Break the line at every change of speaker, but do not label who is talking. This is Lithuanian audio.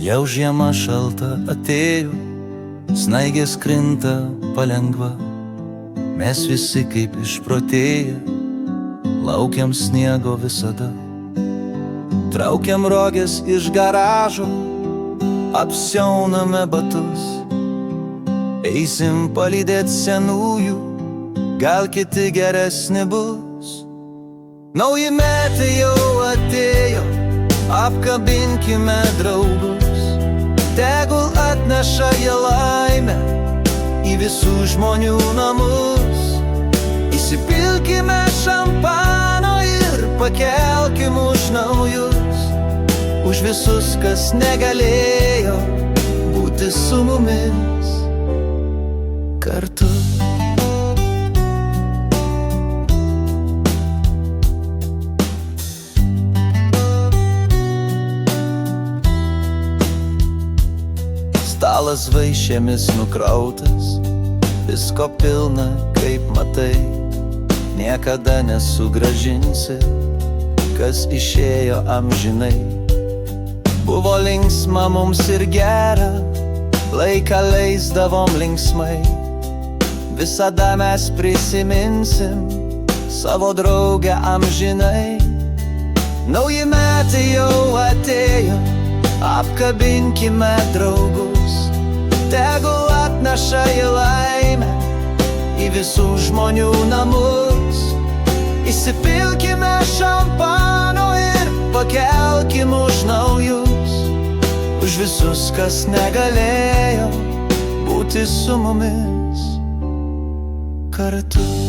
Jau žiema šalta atėjo, snaigės krinta palengva. Mes visi kaip išprotėję, laukiam sniego visada. Traukiam roges iš garažo, apsiauname batus. Eisim palydėt senųjų, gal kiti geresni bus. Nauji metai jau atėjo, apkabinkime draugus. Tegul atneša jie laimę į visų žmonių namus. Įsipilkime šampano ir pakelkim už naujus, už visus, kas negalėjo būti su mumis kartu. Stalas vaišėmis nukrautas, visko pilna, kaip matai. Niekada nesugrąžinsi, kas išėjo amžinai. Buvo linksma mums ir gera, laiką leisdavom linksmai. Visada mes prisiminsim savo draugę amžinai. Nauji metai jau atėjo, apkabinkime draugus. Tegul atneša jie laimę į visų žmonių namus. Įsipilkime šampano ir pakelkim už naujus, už visus, kas negalėjo būti su mumis kartu.